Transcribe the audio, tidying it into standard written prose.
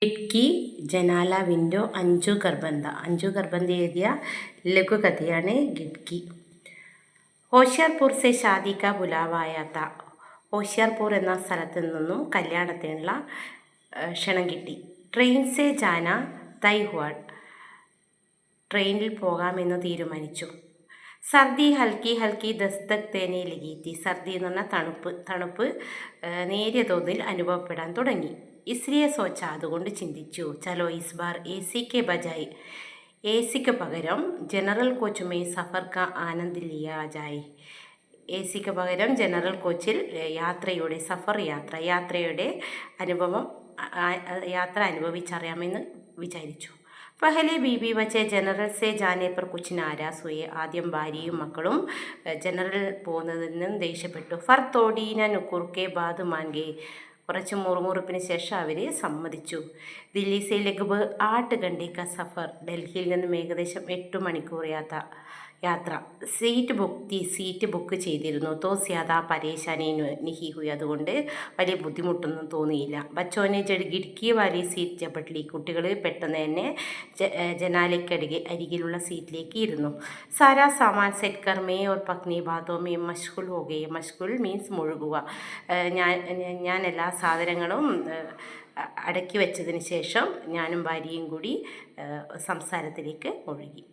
खिड़की ജനാല വിൻഡോ അഞ്ചു ഗർബന്ദ എഴുതിയ ലഘുകഥയാണ് ഖിഡ്കി. ഹോഷിയാർപൂർ സെ ഷാദി കാ ബുലാവായാത്ത. ഹോഷിയാർപൂർ എന്ന സ്ഥലത്ത് നിന്നും കല്യാണത്തിനുള്ള ക്ഷണം കിട്ടി. ട്രെയിൻ സെ ജാന തൈ ഹുവ. ട്രെയിനിൽ പോകാമെന്ന് തീരുമാനിച്ചു. സർദി ഹൽക്കി ഹൽക്കി ദസ്തക് തേനെ ലഗി തി. സർദി എന്ന് പറഞ്ഞാൽ തണുപ്പ് നേരിയ തോതിൽ അനുഭവപ്പെടാൻ തുടങ്ങി. ഇസ്ലിയെ സോച്ച, അതുകൊണ്ട് ചിന്തിച്ചു. ചലോ ഇസ് ബാർ എസിക്ക് ബജായ്, എസിക്ക് പകരം ജനറൽ കോച്ച് മേ സഫർ കാ ആനന്ദ് ലിയാ ജായ്. എസിക്ക് പകരം ജനറൽ കോച്ചിൽ യാത്രയുടെ അനുഭവം യാത്ര അനുഭവിച്ചറിയാമെന്ന് വിചാരിച്ചു. പഹലെ ബീബി വച്ചെ ജനറൽ സെ ജാനെ പർ കുച്ച് നാരാസ് ഹുയെ. ആദ്യം ഭാര്യയും മക്കളും ജനറൽ പോകുന്നതിന് ദേഷ്യപ്പെട്ടു. ഫർ തോടീന നുക്കുർക്കെ ബാദ് മാൻഗെ. കുറച്ച് മുറുമുറുപ്പിന് ശേഷം അവർ സമ്മതിച്ചു. ദില്ലി സെ ലഗ്ബ് 8 ഘണ്ടെ കാ സഫർ. ഡൽഹിയിൽ നിന്നും ഏകദേശം 8 മണിക്കൂർ യാത്ര. സീറ്റ് ബുക്ക് ചെയ്തിരുന്നു. തോ സ്യാദാ പരേശാനി നിഹി ഹുയി. അതുകൊണ്ട് വലിയ ബുദ്ധിമുട്ടൊന്നും തോന്നിയില്ല. ബച്ചോനെ ഖിഡ്കി വാലി സീറ്റ് ചപ്പട്ലി. കുട്ടികൾ പെട്ടെന്ന് തന്നെ അരികിലുള്ള സീറ്റിലേക്ക് ഇരുന്നു. സാരാ സാമാൻ സെറ്റ് കർ മേ ഓർ പത്നി ബാതോ മേ മഷ്ഗുൽ ഹോ ഗയെ. മഷ്ഗുൽ മീൻസ് മുഴുകുക. ഞാൻ എല്ലാ സാധനങ്ങളും അടക്കി വെച്ചതിന് ശേഷം ഞാനും ഭാര്യയും കൂടി സംസാരത്തിലേക്ക് മുഴുകി.